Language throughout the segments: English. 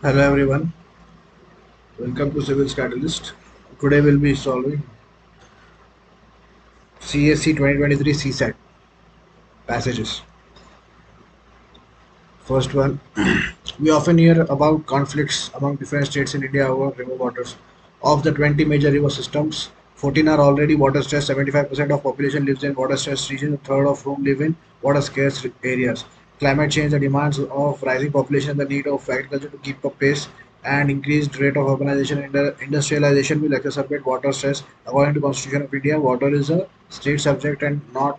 Hello everyone, welcome to Civils Catalyst. Today we'll be solving CSE 2023 CSAT passages. First one, we often hear about conflicts among different states in India over river waters. Of the 20 major river systems, 14 are already water stressed. 75% of population lives in water stressed regions, a third of whom live in water scarce areas. Climate change, the demands of rising population, the need of agriculture to keep up pace, and increased rate of urbanization and industrialization will exacerbate water stress. According to Constitution of India, water is a state subject and not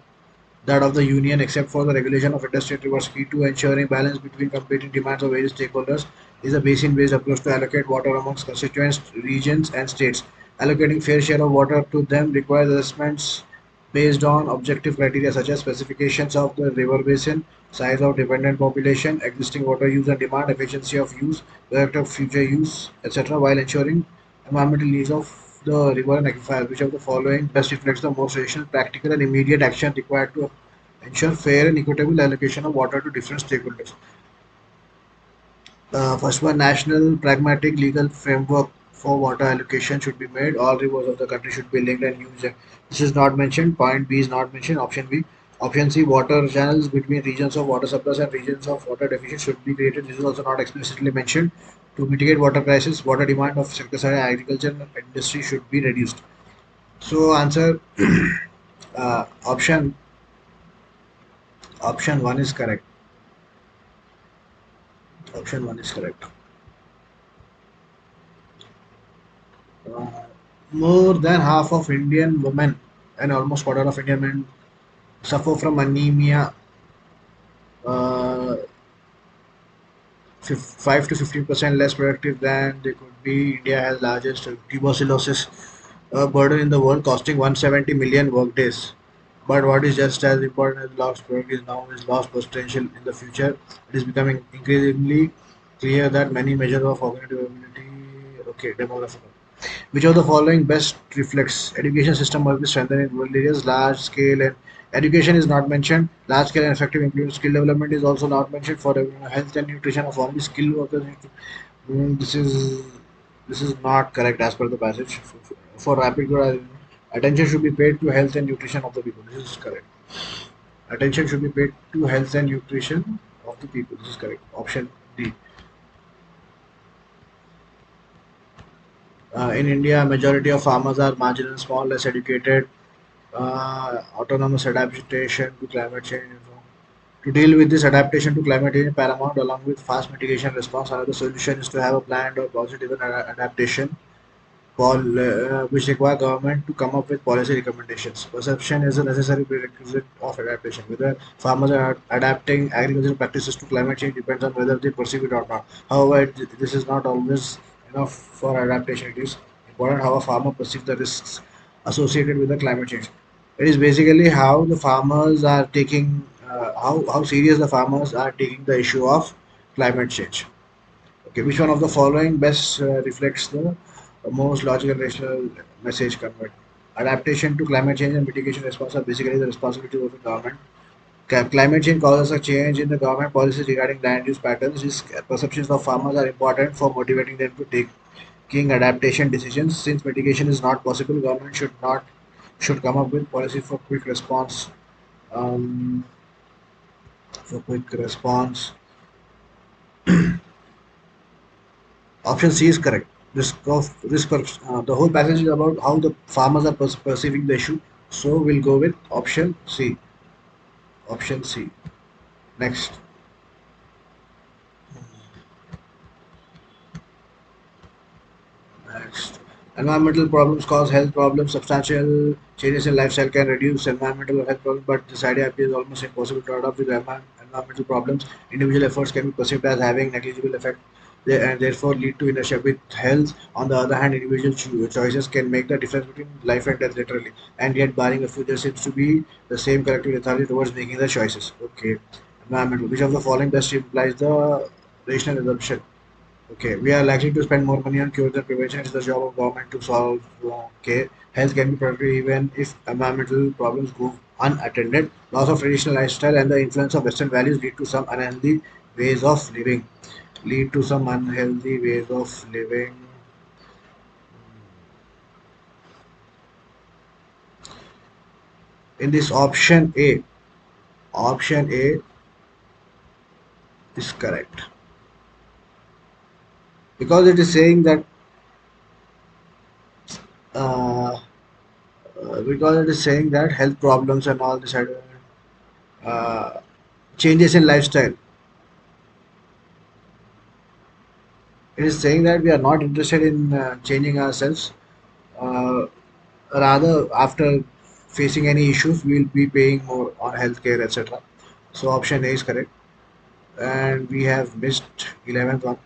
that of the Union, except for the regulation of interstate rivers. Key to ensuring balance between competing demands of various stakeholders is a basin-based approach to allocate water amongst constituents, regions, and states. Allocating fair share of water to them requires assessments based on objective criteria such as specifications of the river basin, size of dependent population, existing water use and demand, efficiency of use, project of future use, etc., while ensuring environmental needs of the river and aquifer. Which of the following best reflects the most rational, practical, and immediate action required to ensure fair and equitable allocation of water to different stakeholders? First one, national pragmatic legal framework for water allocation should be made. All rivers of the country should be linked and used. This is not mentioned. Point B is not mentioned. Option B. Option C, water channels between regions of water surplus and regions of water deficit should be created. This is also not explicitly mentioned. To mitigate water crisis, water demand of sector side agriculture and industry should be reduced. So answer option option one is correct. Option one is correct. Uh, More than half of Indian women and almost quarter of Indian men suffer from anemia. 5 to 15% less productive than they could be. India has largest tuberculosis burden in the world, costing 170 million workdays. But what is just as important as lost product is now is lost potential in the future. It is becoming increasingly clear that many measures of cognitive ability, okay, demographic. Which of the following best reflects education system must be strengthened in rural areas? Large scale and education is not mentioned. Large scale and effective including skill development is also not mentioned for health and nutrition of only skilled workers. This is not correct as per the passage. For rapid growth, attention should be paid to health and nutrition of the people. This is correct. Attention should be paid to health and nutrition of the people. This is correct. Option D. In India, majority of farmers are marginal, small, less educated. Autonomous adaptation to climate change. To deal with this adaptation to climate change paramount along with fast mitigation response, another solution is to have a planned or positive adaptation which require government to come up with policy recommendations. Perception is a necessary prerequisite of adaptation. Whether farmers are adapting agricultural practices to climate change depends on whether they perceive it or not. However, this is not always enough for adaptation. It is important how a farmer perceives the risks associated with the climate change. It is basically how the farmers are taking, how serious the farmers are taking the issue of climate change. Okay, which one of the following best reflects the most logical rational message conveyed? Adaptation to climate change and mitigation response are basically the responsibility of the government. Climate change causes a change in the government policies regarding land use patterns. These perceptions of farmers are important for motivating them to taking adaptation decisions. Since mitigation is not possible, government should come up with policy for quick response. Um, for quick response. Option C is correct. The whole passage is about how the farmers are perceiving the issue. So we'll go with option C. Option C. Next. Next. Environmental problems cause health problems. Substantial changes in lifestyle can reduce environmental or health problems, but this idea appears almost impossible to adopt with environmental problems. Individual efforts can be perceived as having negligible effect and therefore lead to inertia with health. On the other hand, individual choices can make the difference between life and death literally, and yet barring a few, there seems to be the same collective lethargy towards making the choices. Okay, environmental. Which of the following best implies the rational assumption? Okay, we are likely to spend more money on cure than prevention. It's the job of government to solve. Okay, health can be productive even if environmental problems go unattended. Loss of traditional lifestyle and the influence of Western values lead to some unhealthy ways of living. lead to some unhealthy ways of living. In this option A is correct because it is saying that uh, health problems and all this uh, changes in lifestyle. It is saying that we are not interested in changing ourselves. Uh, Rather, after facing any issues, we will be paying more on healthcare, etc. So option A is correct, and we have missed 11th one.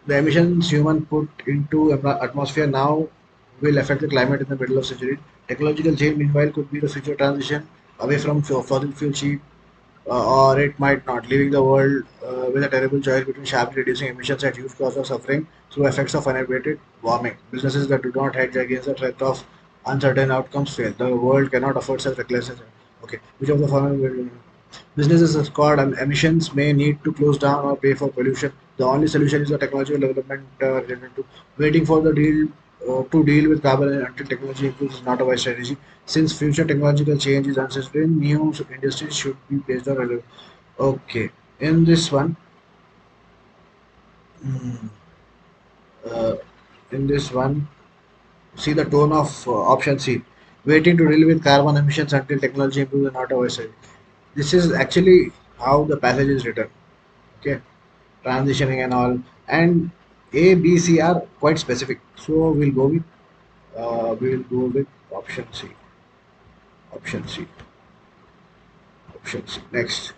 The emissions human put into atmosphere now will affect the climate in the middle of century. Technological change, meanwhile, could be the future transition away from fossil fuel sheet, or it might not, leaving the world with a terrible choice between sharply reducing emissions at huge cost of suffering through effects of unabated warming. Businesses that do not hedge against the threat of uncertain outcomes fail. The world cannot afford such recklessness. Okay, which of the following will businesses that scored emissions may need to close down or pay for pollution. The only solution is a technological development related to waiting for the deal to deal with carbon until technology improves is not a wise strategy. Since future technological change is uncertain, new industries should be based on okay. In this one, mm, uh, in this one, see the tone of option C. Waiting to deal with carbon emissions until technology improves is not a wise strategy. This is actually how the passage is written. Okay, transitioning and all, and A, B, C are quite specific. So we'll go with option C. Option C. Option C. Next.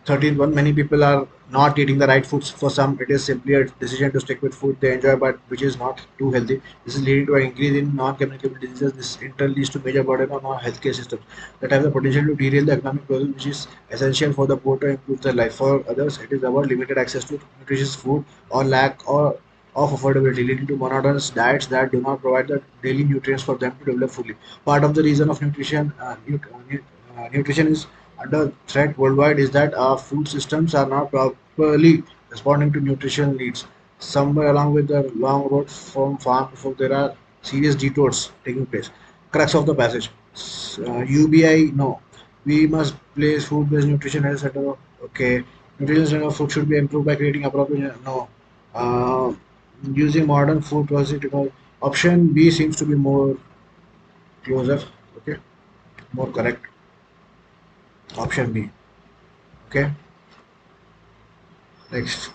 13th one, many people are not eating the right foods. For some, it is simply a decision to stick with food they enjoy but which is not too healthy. This is leading to an increase in non-communicable diseases. This in turn leads to major burden on our healthcare systems that have the potential to derail the economic growth, which is essential for the poor to improve their life. For others, it is about limited access to nutritious food or lack or of affordability, leading to monotonous diets that do not provide the daily nutrients for them to develop fully. Part of the reason of nutrition is under threat worldwide is that our food systems are not properly responding to nutrition needs. Somewhere along with the long road from farm before there are serious detours taking place. Crux of the passage. UBI, no. We must place food-based nutrition as a center. Okay. Nutrition of food should be improved by creating appropriate. No. Uh, Using modern food processing technology. Option B seems to be more closer. Okay. More correct. Option B. Okay. Next.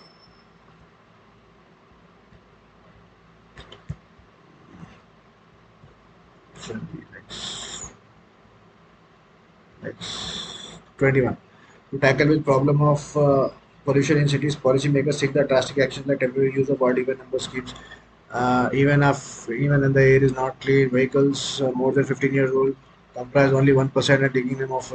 Option B. Next. 21. To tackle with problem of pollution in cities, policymakers take the drastic actions like temporary use of odd even number schemes. Even when the air is not clean, vehicles more than 15 years old comprise only 1% and taking them off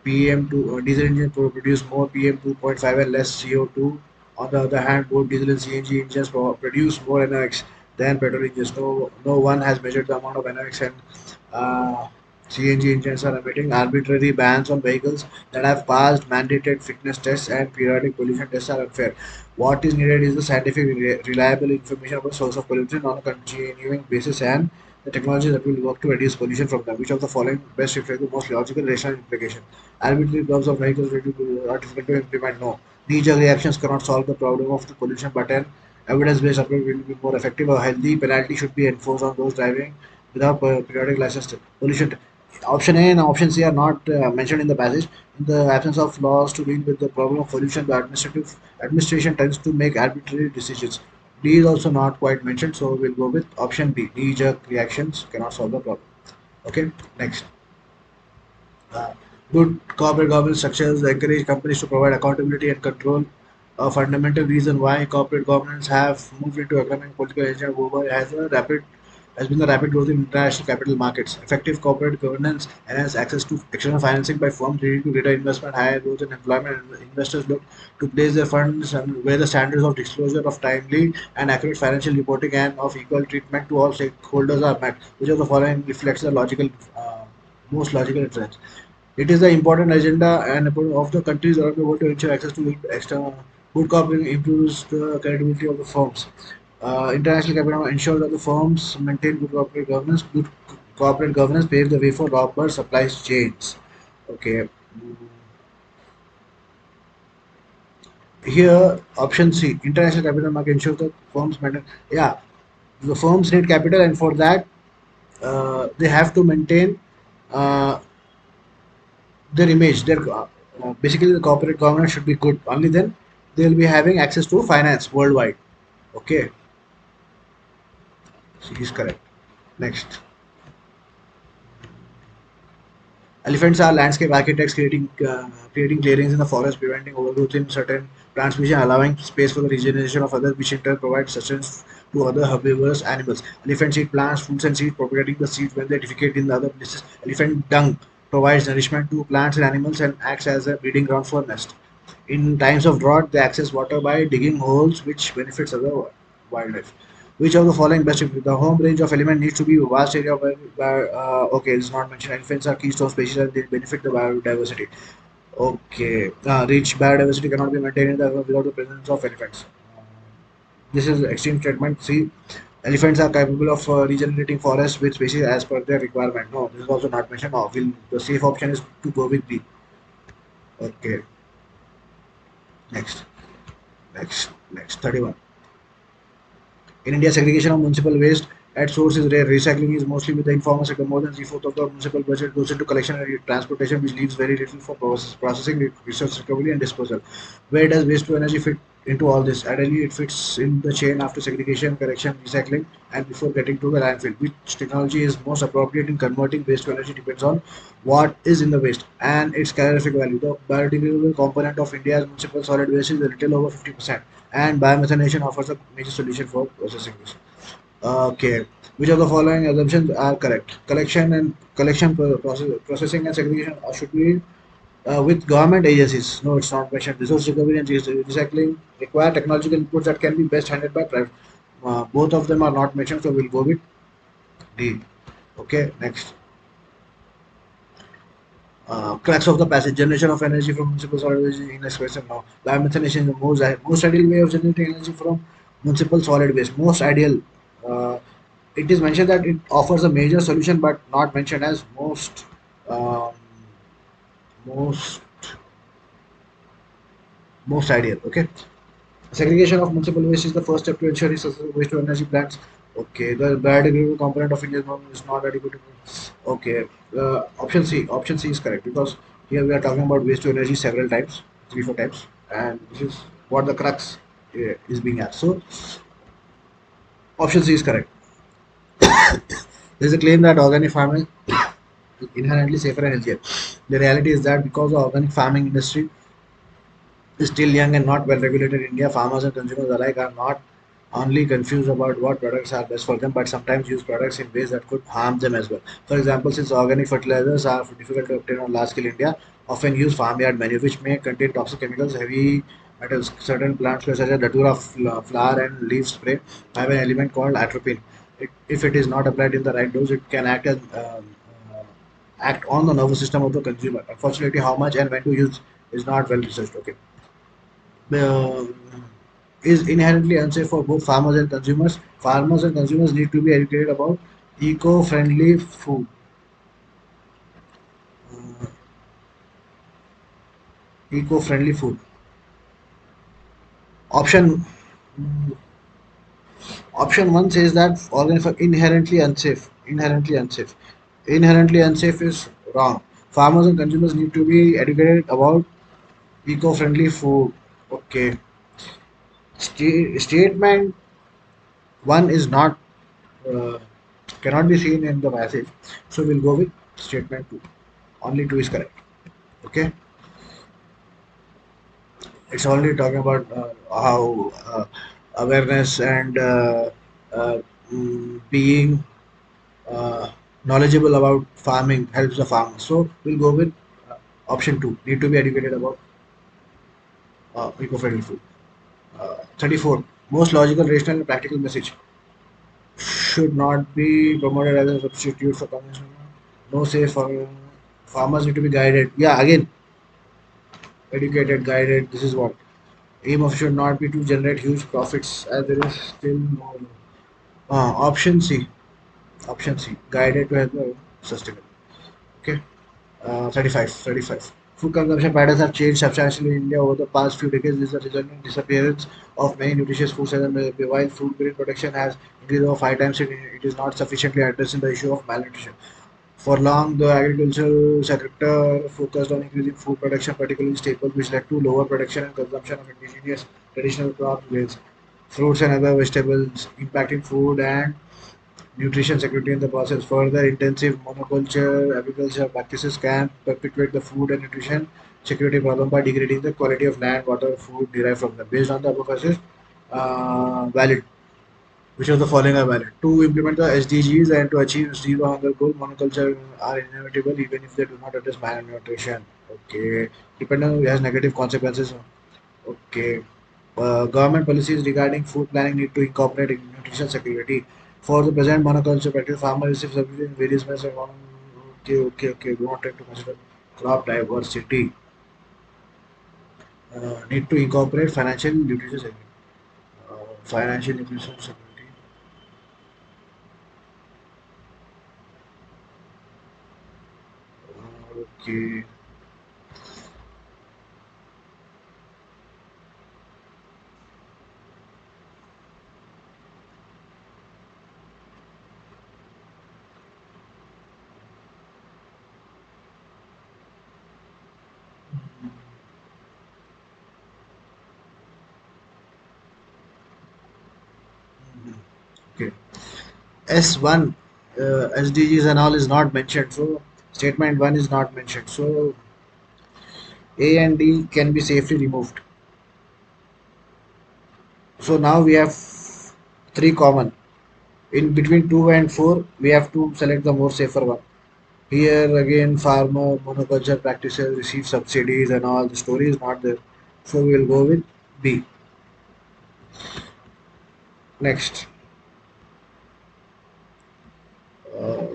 PM2 diesel engine produce more PM 2.5 and less CO2. On the other hand, both diesel and CNG engines produce more NOx than petrol engines. No one has measured the amount of NOx and uh, CNG engines are emitting. Arbitrary bans on vehicles that have passed mandated fitness tests and periodic pollution tests are unfair. What is needed is the scientific, reliable information about source of pollution on a continuing basis and the technology that will work to reduce pollution from them. Which of the following best reflect the most logical rational implication? Arbitrary curves of vehicles are difficult to implement. No. Knee-jerk reactions cannot solve the problem of the pollution, but an evidence-based approach will be more effective. A healthy penalty should be enforced on those driving without periodic license pollution. Option A and option C are not mentioned in the passage. In the absence of laws to deal with the problem of pollution, the administration tends to make arbitrary decisions. D is also not quite mentioned, so we'll go with option B. Knee-jerk reactions cannot solve the problem. Okay, next. Uh, Good corporate governance structures encourage companies to provide accountability and control. A fundamental reason why corporate governance have moved into economic and political agenda worldwide has been the rapid growth in international capital markets. Effective corporate governance enhances access to external financing by firms leading to greater investment, higher growth and employment. And investors look to place their funds and where the standards of disclosure of timely and accurate financial reporting and of equal treatment to all stakeholders are met. Which of the following reflects the most logical inference? It is the important agenda and of the countries around the world to ensure access to external good corporate improves the credibility of the firms. International capital ensures that the firms maintain good corporate governance. Good corporate governance paves the way for robust supply chains. Okay. Here, option C, international capital market ensures that firms maintain. Yeah, the firms need capital, and for that, they have to maintain uh, their image. Basically the corporate governance should be good. Only then they will be having access to finance worldwide. Okay, so he's correct. Next, elephants are landscape architects creating clearings in the forest, preventing overgrowth in certain plant species, allowing space for the regeneration of others, which in turn provide sustenance to other herbivorous animals. Elephants eat plants, fruits, and seeds, propagating the seeds when they defecate in the other places. Elephant dung provides nourishment to plants and animals and acts as a breeding ground for nest. In times of drought, they access water by digging holes, which benefits other wildlife. Which of the following best? The home range of element needs to be a vast area okay, it's not mentioned. Elephants are keystone species and they benefit the biodiversity. Okay, rich biodiversity cannot be maintained without the presence of elephants. This is extreme statement. See, elephants are capable of regenerating forests with species as per their requirement. No, this is also not mentioned. No, the safe option is to go with B. Okay, next, next, 31. In India, segregation of municipal waste at source is rare. Recycling is mostly with the informal sector. More than three-fourths of the municipal budget goes into collection and transportation, which leaves very little for processing, research, recovery, and disposal. Where does waste to energy fit into all this? Ideally, it fits in the chain after segregation, correction, recycling, and before getting to the landfill. Which technology is most appropriate in converting waste to energy depends on what is in the waste and its calorific value. The biodegradable component of India's municipal solid waste is a little over 50%, and biomethanation offers a major solution for processing this. Okay, which of the following assumptions are correct? Processing and segregation should be with government agencies. No, it's not mentioned. Resource recovery and recycling require technological inputs that can be best handled by private. Both of them are not mentioned, so we'll go with D. Okay, next. Crux of the passage: generation of energy from municipal solid waste is inexpensive now. Biomethanation is the most ideal way of generating energy from municipal solid waste. Most ideal. Uh, it is mentioned that it offers a major solution, but not mentioned as um, most most ideal. Okay. Segregation of municipal waste is the first step to ensuring successful waste to energy plants. Okay, the biodegradable component of India's model is not adequate. Okay, option C is correct because here we are talking about waste to energy several times, three, four times, and this is what the crux is being asked. So, option C is correct. There is a claim that organic farming is inherently safer and healthier. The reality is that because the organic farming industry is still young and not well regulated in India, farmers and consumers alike are not only confused about what products are best for them, but sometimes use products in ways that could harm them as well. For example, since organic fertilizers are difficult to obtain on large scale, India often use farmyard manure, which may contain toxic chemicals, heavy metals. Certain plants, such as datura flower and leaf spray, have an element called atropine. If it is not applied in the right dose, it can act on the nervous system of the consumer. Unfortunately, how much and when to use is not well researched. Okay, uh, is inherently unsafe for both farmers and consumers. Farmers and consumers need to be educated about eco-friendly food. Uh, Eco-friendly food. Option option one says that organic inherently unsafe. Inherently unsafe. Inherently unsafe is wrong. Farmers and consumers need to be educated about eco-friendly food. Okay. Statement one is not uh, cannot be seen in the passage, so we'll go with statement two. Only two is correct. Okay, it's only talking about how awareness and uh, being uh, knowledgeable about farming helps the farmer. So we'll go with option two. Need to be educated about eco-friendly food. 34. Most logical, rational, and practical message should not be promoted as a substitute for conventional. No safe Farmers need to be guided. Yeah, again, educated, guided. This is what aim of should not be to generate huge profits, as there is still more. Option C. Option C. Guided to help sustainable. Okay. 35. Food consumption patterns have changed substantially in India over the past few decades. This is the resulting disappearance of many nutritious foods. While food grain production has increased over 5 times, it is not sufficiently addressing the issue of malnutrition. For long, the agricultural sector focused on increasing food production, particularly staples, which led to lower production and consumption of indigenous traditional crop grains, fruits, and other vegetables, impacting food and nutrition security in the process. Further, intensive monoculture agriculture practices can perpetuate the food and nutrition security problem by degrading the quality of land, water, food derived from them. Based on the above process, valid. Which of the following are valid? To implement the SDGs and to achieve zero hunger goal, monoculture are inevitable even if they do not address malnutrition. Okay. Dependent has negative consequences. Okay. Government policies regarding food planning need to incorporate nutrition security. For the present monoculture practice, farmers receive subsidies in various ways. Okay. Do not try to consider crop diversity. Need to incorporate financial nutrition security. Financial nutrition security. Okay. Okay. S1, SDGs and all is not mentioned. So statement 1 is not mentioned. So A and D can be safely removed. So now we have three common. In between 2 and 4, we have to select the more safer one. Here again, farmer monoculture practices receive subsidies and all. The story is not there. So we will go with B. Next. Uh,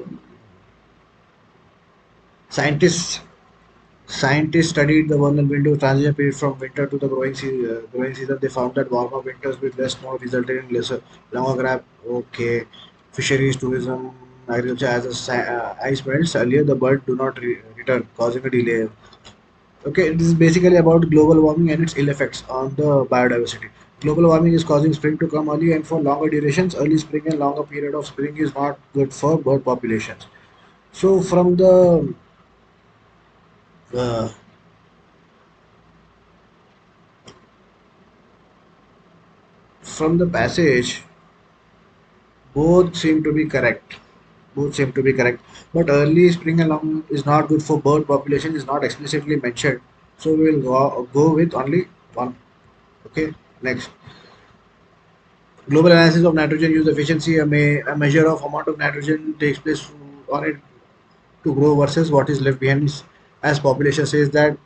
scientists Scientists studied the vernal window transition period from winter to the growing season. They found that warmer winters with less snow resulted in lesser longer crop. Okay, fisheries, tourism, agriculture. As the ice melts earlier, the bird do not return, causing a delay. Okay, this is basically about global warming and its ill effects on the biodiversity. Global warming is causing spring to come early and for longer durations. Early spring and longer period of spring is not good for bird populations. So uh, from the passage, both seem to be correct. Both seem to be correct. But early spring along is not good for bird population is not explicitly mentioned. So we will go with only one. Okay. Next. Global analysis of nitrogen use efficiency. A measure of amount of nitrogen takes place on it to grow versus what is left behind as population says that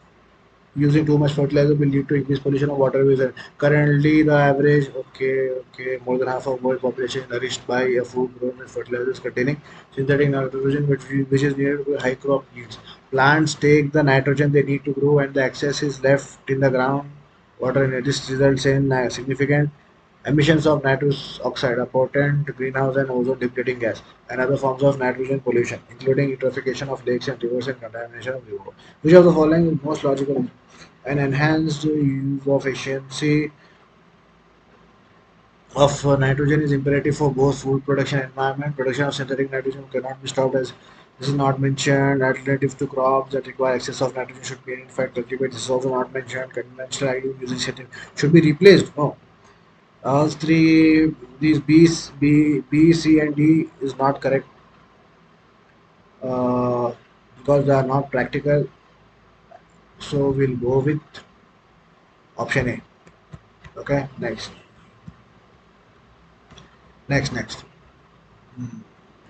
using too much fertilizer will lead to increased pollution of waterways. And currently, the average, more than half of world population is nourished by a food grown with fertilizers containing synthetic nitrogen, which is needed to high crop yields. Plants take the nitrogen they need to grow, and the excess is left in the ground. Water and this results in significant emissions of nitrous oxide, a potent greenhouse and ozone depleting gas, and other forms of nitrogen pollution, including eutrophication of lakes and rivers and contamination of river. Which of the following is most logical? An enhanced use of efficiency of nitrogen is imperative for both food production and environment. Production of synthetic nitrogen cannot be stopped as this is not mentioned. Alternatives to crops that require excess of nitrogen should be in fact cultivated. This is also not mentioned. Conventional agriculture using synthetic should be replaced. No. All three, these B, C, and D is not correct uh, because they are not practical. So we'll go with option A. Okay, next.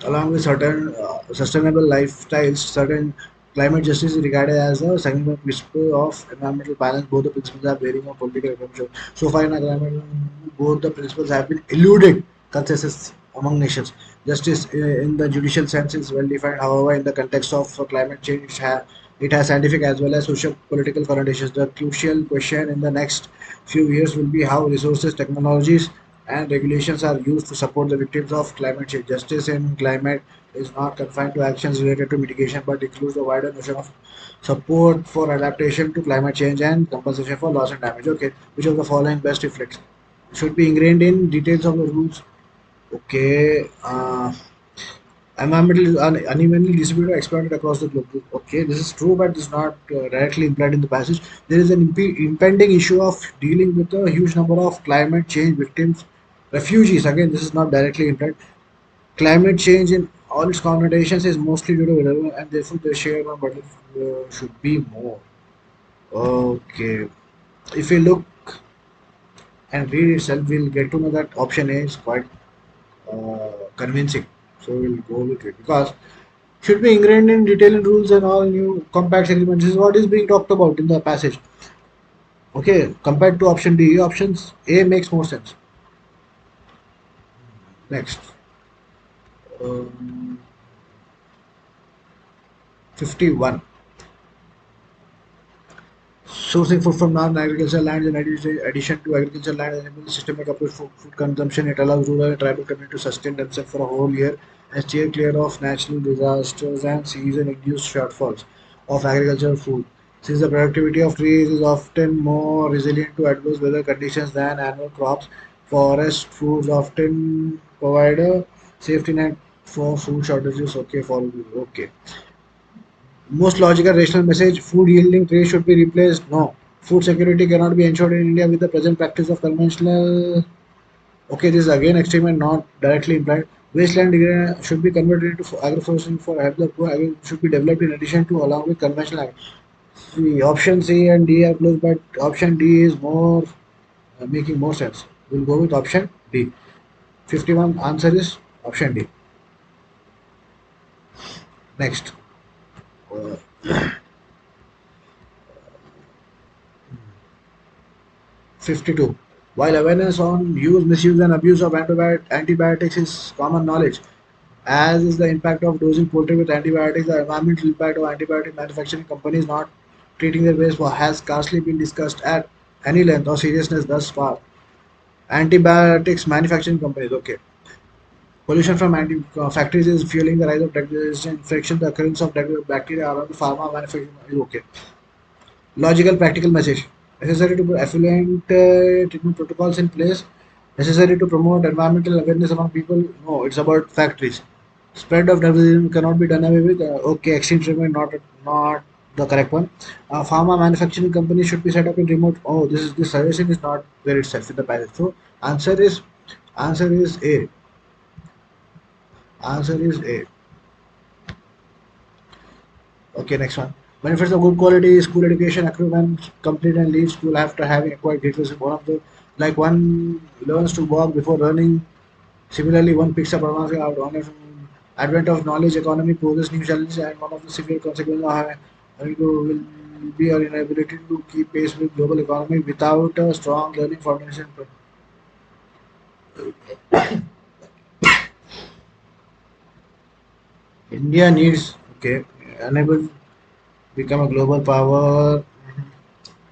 Along with certain sustainable lifestyles, certain climate justice is regarded as a second principle of environmental balance. Both the principles are varying on political economic. So far in our climate, both the principles have been eluded consensus. among nations. Justice in the judicial sense is well defined. However, in the context of climate change, it has scientific as well as social political connotations. The crucial question in the next few years will be how resources, technologies, and regulations are used to support the victims of climate change. Justice in climate is not confined to actions related to mitigation, but includes the wider notion of support for adaptation to climate change and compensation for loss and damage. Okay, which of the following best reflects? Should be ingrained in details of the rules. Okay, environmental is unevenly distributed, exploited across the globe. Okay, this is true, but this is not directly implied in the passage. There is an impending issue of dealing with a huge number of climate change victims, refugees. Again, this is not directly implied. Climate change in all its connotations is mostly due to weather, and therefore the share of burden should be more. Okay, if we look and read itself, we'll get to know that option A is quite convincing. So we'll go with it because should be ingrained in detail in rules and all new compacts agreements. This is what is being talked about in the passage. Okay, compared to option D, options A makes more sense. Next, um, 51. Sourcing food from non-agricultural lands in addition to agricultural land enables systemic approach for food consumption. It allows rural and tribal communities to sustain themselves for a whole year and steer clear of natural disasters and season-induced shortfalls of agricultural food. Since the productivity of trees is often more resilient to adverse weather conditions than annual crops, forest foods often provide a safety net for food shortages. Okay. Most logical rational message: food yielding trees should be replaced. No. Food security cannot be ensured in India with the present practice of conventional. Okay, this is again extreme and not directly implied. Wasteland should be converted into agroforestry for help the poor. Should be developed in addition to along with conventional See, option C and D are close, but option D is more making more sense. We'll go with option D. 51 answer is option D. Next. Uh, 52. While awareness on use, misuse, and abuse of antibiotics is common knowledge, as is the impact of dosing poultry with antibiotics, the environmental impact of antibiotic manufacturing companies not treating their waste has scarcely been discussed at any length or seriousness thus far. Antibiotics manufacturing companies, okay. Pollution from factories is fueling the rise of drug-resistant infection. The occurrence of bacteria around the pharma manufacturing is okay. Logical, practical message. Necessary to put affluent treatment protocols in place. Necessary to promote environmental awareness among people. No, it's about factories. Spread of disease cannot be done away with. Okay, extreme treatment not the correct one. Pharma manufacturing companies should be set up in remote. Oh, this suggestion is not there itself in the passage. So answer is A. Answer is A. Okay, next one. Benefits of good quality school education accrue when complete and leave school after having acquired great skills. One of the like one learns to walk before learning. Similarly, one picks up advanced out on it. Advent of knowledge economy poses new challenges, and one of the severe consequences of having to will be our inability to keep pace with global economy without a strong learning foundation. India needs okay enable become a global power.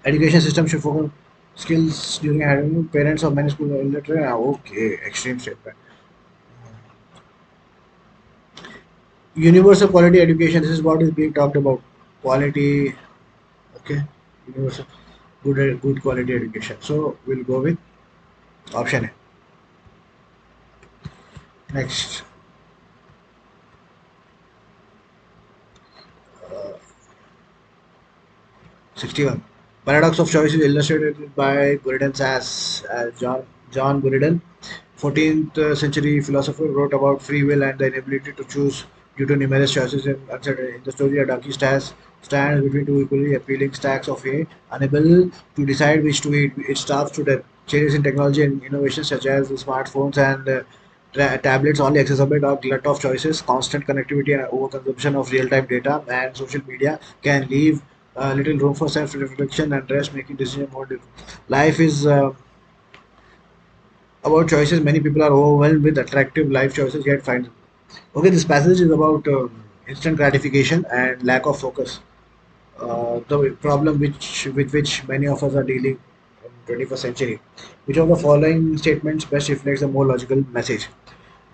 Education system should focus skills during having parents of many schools are illiterate. Okay, extreme statement. Universal quality education. This is what is being talked about. Quality. Okay. Universal good quality education. So we'll go with option A. Next. 61. Paradox of choice is illustrated by Buridan as John Buridan, 14th century philosopher, wrote about free will and the inability to choose due to numerous choices and uncertainty. In the story, a donkey stands between two equally appealing stacks of hay, unable to decide which to eat. It starves to death. Changes in technology and innovations such as smartphones and tablets only exacerbate our glut of choices. Constant connectivity and overconsumption of real-time data and social media can leave little room for self-reflection and rest, making decision more difficult. Life is About choices, many people are overwhelmed with attractive life choices yet find. Okay, this passage is about instant gratification and lack of focus. The problem with which many of us are dealing in 21st century. Which of the following statements best reflects the more logical message?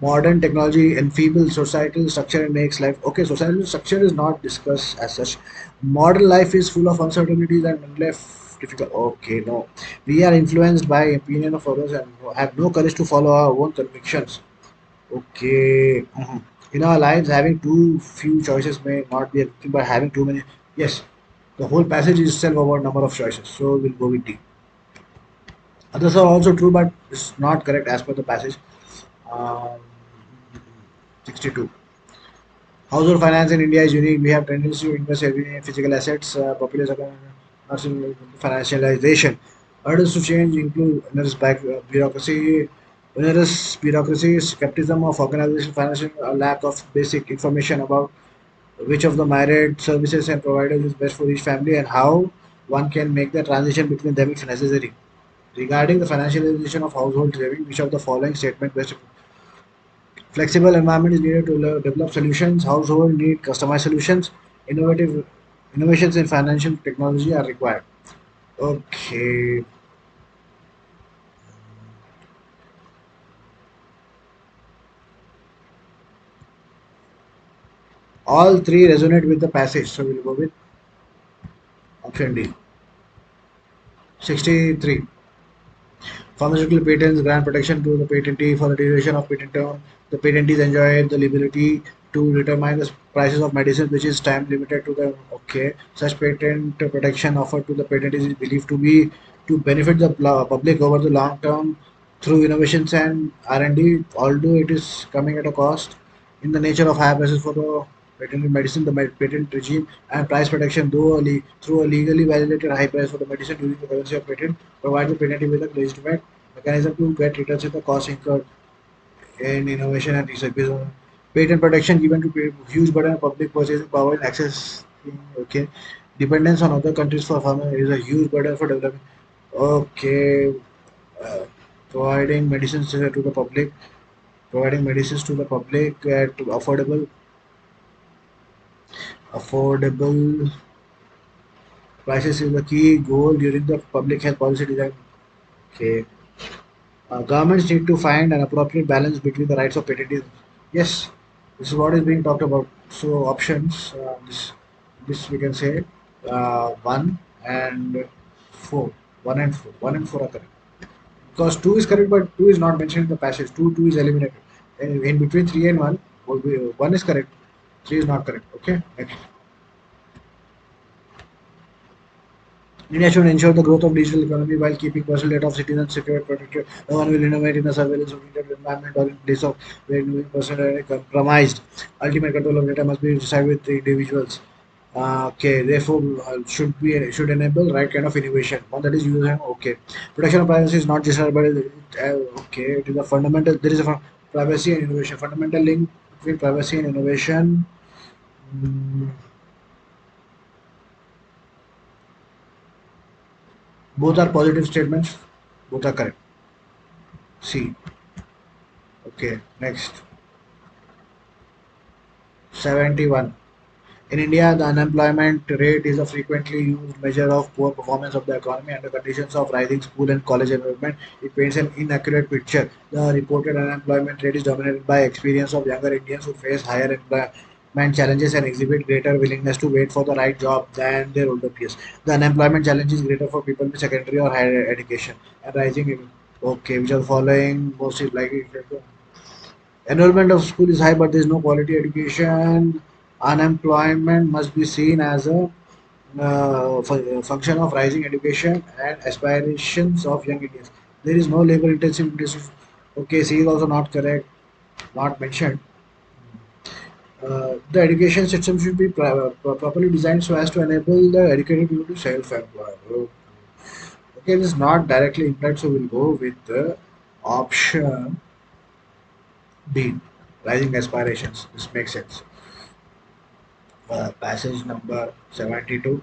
Modern technology enfeebles societal structure and makes life okay. Societal structure is not discussed as such. Modern life is full of uncertainties and left difficult. Okay, no, we are influenced by opinion of others and have no courage to follow our own convictions. Okay, in our lives, having too few choices may not be a good thing, but having too many, yes, the whole passage is itself about number of choices. So we'll go with D. Others are also true, but it's not correct as per the passage. Um, 62. Household finance in India is unique. We have tendency to invest heavily in physical assets, population, nursing, financialization. Hurdles to change include onerous bureaucracy, skepticism of organization, financial lack of basic information about which of the myriad services and providers is best for each family and how one can make the transition between them if necessary. Regarding the financialization of household saving, which of the following statement best flexible environment is needed to develop solutions. Household need customized solutions. Innovative innovations in financial technology are required. Okay, all three resonate with the passage, so we'll go with option D. 63. Pharmaceutical patents grant protection to the patentee for the duration of patent term. The patentees enjoy the liberty to determine the prices of medicines, which is time limited to the okay. Such patent protection offered to the patentees is believed to be to benefit the public over the long term through innovations and R&D. Although it is coming at a cost, in the nature of higher prices for the patented medicine, the patent regime and price protection, through a legally validated high price for the medicine during the currency of patent, provide the patentee with a legitimate mechanism to get returns in the cost incurred in innovation and research. Based on patent protection given to huge burden of public purchasing power and access. Okay, dependence on other countries for farmers is a huge burden for developing. Okay, uh, providing medicines to the public, providing medicines to the public at affordable prices is the key goal during the public health policy design. Okay. Governments need to find an appropriate balance between the rights of patentees. Yes, this is what is being talked about. So options, this we can say one and four, one and four, one and four are correct. Because two is correct, but two is not mentioned in the passage. Two is eliminated. In between three and one, one is correct, three is not correct. Okay, next. India should ensure the growth of digital economy while keeping personal data of citizens secure and protected. No one will innovate in a surveillance-oriented environment or in place of where personal data is compromised. Ultimate control of data must be decided with the individuals. Okay, therefore, should enable right kind of innovation. One that is user okay. Protection of privacy is not just about okay. It is a fundamental. There is a privacy and innovation fundamental link between privacy and innovation. Mm, both are positive statements. Both are correct. C. Okay, next. 71. In India, the unemployment rate is a frequently used measure of poor performance of the economy under conditions of rising school and college enrollment. It paints an inaccurate picture. The reported unemployment rate is dominated by experience of younger Indians who face higher employment challenges and exhibit greater willingness to wait for the right job than their older peers. The unemployment challenge is greater for people with secondary or higher education and rising. Okay, which are the following most is likely. Enrollment of school is high, but there is no quality education. Unemployment must be seen as a function of rising education and aspirations of young Indians. There is no labor intensive industry. Okay, C is also not correct, not mentioned. The education system should be properly designed so as to enable the educated people to self-employ. Okay, this is not directly implied, so we'll go with the option D, rising aspirations. This makes sense. Passage number 72.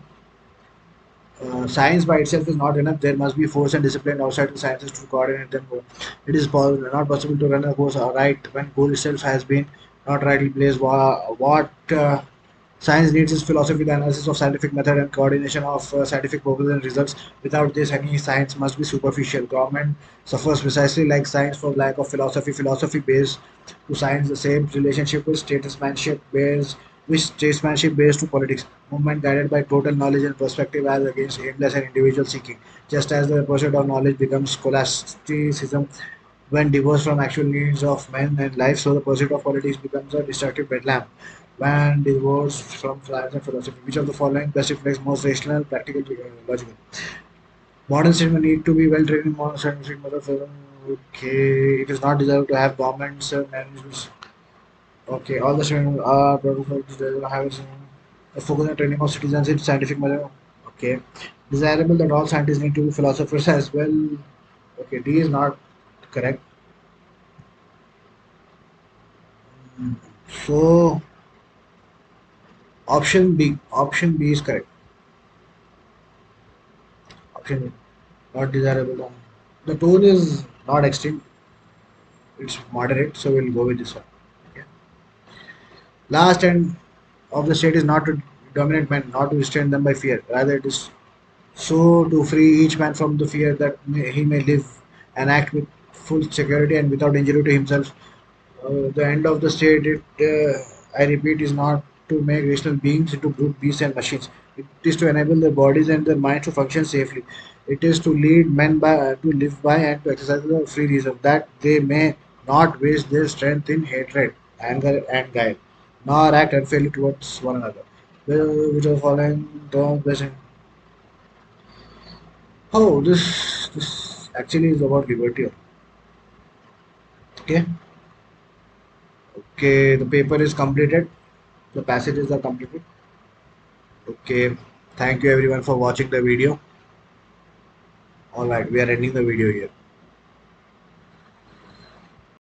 Science by itself is not enough. There must be force and discipline outside the sciences to coordinate them. It is not possible to run a course right when goal itself has been not rightly placed. What science needs is philosophy, the analysis of scientific method, and coordination of scientific purpose and results. Without this, any science must be superficial. Government suffers precisely like science for lack of philosophy. Philosophy based to science, the same relationship with statesmanship based to politics. Movement guided by total knowledge and perspective as against aimless and individual seeking. Just as the pursuit of knowledge becomes scholasticism when divorced from actual needs of men and life, so the pursuit of politics becomes a destructive bedlam when divorced from science and philosophy. Which of the following best reflects most rational, practical, logical? Modern cinema need to be well trained in modern scientific method. Okay, it is not desirable to have governments management. Okay, all the students are have a focus on training of citizens in scientific method. Okay, desirable that all scientists need to be philosophers as well. Okay, D is not correct. So option B is correct. Option B, not desirable. The tone is not extreme; it's moderate. So we'll go with this one. Okay. Last end of the state is not to dominate men, not to restrain them by fear. Rather, it is so to free each man from the fear that he may live and act with full security and without injury to himself. The end of the state, I repeat, is not to make rational beings into brute beasts and machines. It is to enable their bodies and their minds to function safely. It is to lead men to live by and to exercise the free reason that they may not waste their strength in hatred, anger, and guile, nor act unfairly towards one another. Which are following terms best. Oh, this actually is about liberty. Okay, okay. The paper is completed. The passages are completed. Okay, thank you everyone for watching the video. All right, we are ending the video here.